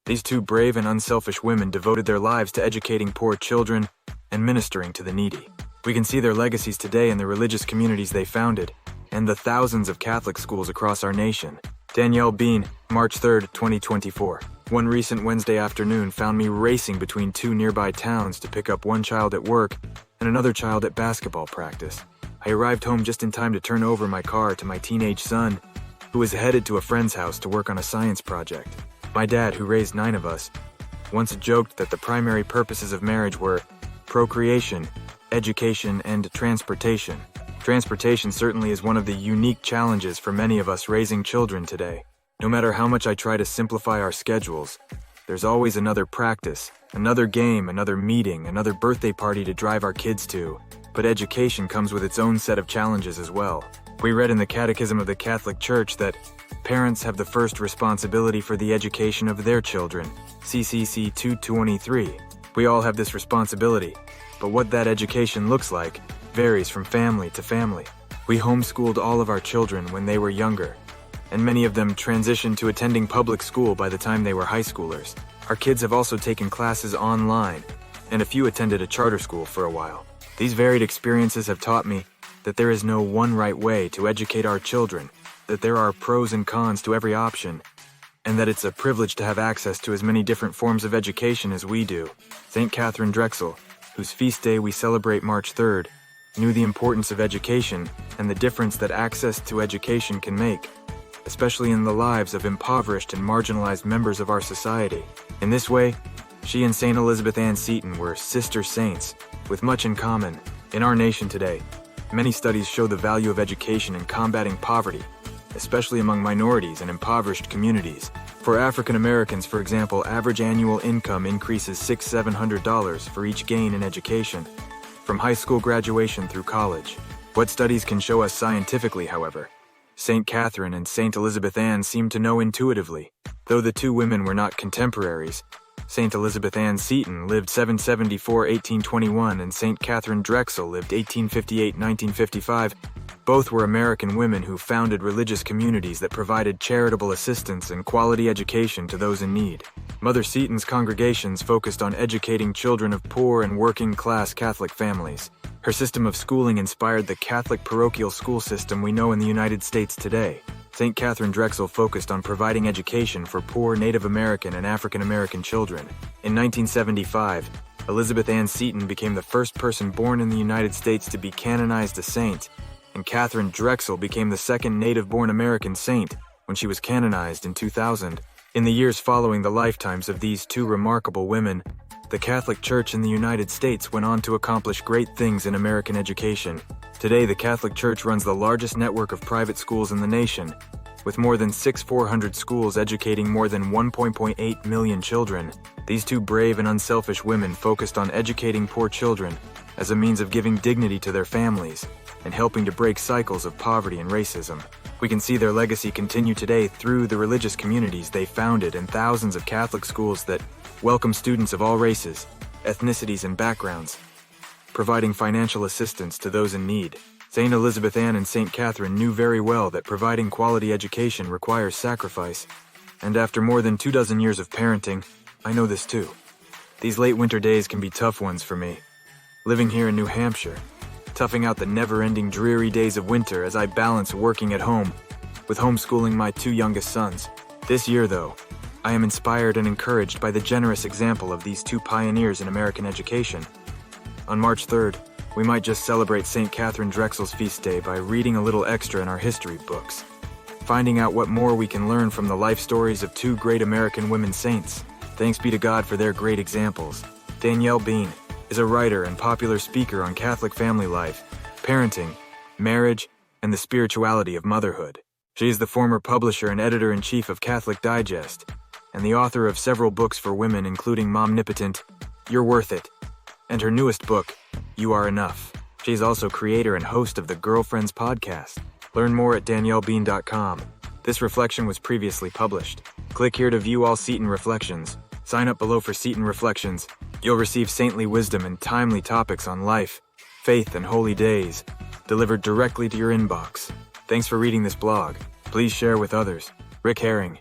These two brave and unselfish women devoted their lives to educating poor children and ministering to the needy. We can see their legacies today in the religious communities they founded and the thousands of Catholic schools across our nation. Danielle Bean, March 3, 2024. One recent Wednesday afternoon found me racing between two nearby towns to pick up one child at work and another child at basketball practice. I arrived home just in time to turn over my car to my teenage son, who was headed to a friend's house to work on a science project. My dad, who raised 9 of us, once joked that the primary purposes of marriage were procreation, education, and transportation. Transportation certainly is one of the unique challenges for many of us raising children today. No matter how much I try to simplify our schedules, there's always another practice, another game, another meeting, another birthday party to drive our kids to. But education comes with its own set of challenges as well. We read in the Catechism of the Catholic Church that parents have the first responsibility for the education of their children, CCC 223. We all have this responsibility, but what that education looks like varies from family to family. We homeschooled all of our children when they were younger, and many of them transitioned to attending public school by the time they were high schoolers. Our kids have also taken classes online, and a few attended a charter school for a while. These varied experiences have taught me that there is no one right way to educate our children, that there are pros and cons to every option, and that it's a privilege to have access to as many different forms of education as we do. St. Catherine Drexel, whose feast day we celebrate March 3rd, knew the importance of education and the difference that access to education can make, especially in the lives of impoverished and marginalized members of our society. In this way, she and St. Elizabeth Ann Seton were sister saints, with much in common. In our nation today, many studies show the value of education in combating poverty, especially among minorities and impoverished communities. For African Americans, for example, average annual income increases $600–700 for each gain in education, from high school graduation through college. What studies can show us scientifically, however, St. Catherine and St. Elizabeth Ann seem to know intuitively. Though the two women were not contemporaries, St. Elizabeth Ann Seton lived 774–1821 and St. Catherine Drexel lived 1858–1955. Both were American women who founded religious communities that provided charitable assistance and quality education to those in need. Mother Seton's congregations focused on educating children of poor and working-class Catholic families. Her system of schooling inspired the Catholic parochial school system we know in the United States today. St. Catherine Drexel focused on providing education for poor Native American and African American children. In 1975, Elizabeth Ann Seton became the first person born in the United States to be canonized a saint, and Catherine Drexel became the second native-born American saint when she was canonized in 2000. In the years following the lifetimes of these two remarkable women, the Catholic Church in the United States went on to accomplish great things in American education. Today, the Catholic Church runs the largest network of private schools in the nation, with more than 6,400 schools educating more than 1.8 million children. These two brave and unselfish women focused on educating poor children as a means of giving dignity to their families and helping to break cycles of poverty and racism. We can see their legacy continue today through the religious communities they founded and thousands of Catholic schools that welcome students of all races, ethnicities, and backgrounds, providing financial assistance to those in need. St. Elizabeth Ann and St. Catherine knew very well that providing quality education requires sacrifice, and after more than 24 years of parenting, I know this too. These late winter days can be tough ones for me. Living here in New Hampshire, toughing out the never-ending dreary days of winter as I balance working at home with homeschooling my 2 youngest sons. This year, though, I am inspired and encouraged by the generous example of these two pioneers in American education. On March 3rd, we might just celebrate St. Catherine Drexel's feast day by reading a little extra in our history books, finding out what more we can learn from the life stories of two great American women saints. Thanks be to God for their great examples. Danielle Bean is a writer and popular speaker on Catholic family life, parenting, marriage, and the spirituality of motherhood. She is the former publisher and editor-in-chief of Catholic Digest, and the author of several books for women including Momnipotent, You're Worth It, and her newest book, You Are Enough. She is also creator and host of the Girlfriends podcast. Learn more at DANIELLEBEAN.com. This reflection was previously published. Click here to view all Seton Reflections. Sign up below for Seton Reflections. You'll receive saintly wisdom and timely topics on life, faith, and holy days, delivered directly to your inbox. Thanks for reading this blog. Please share with others. Rick Herring.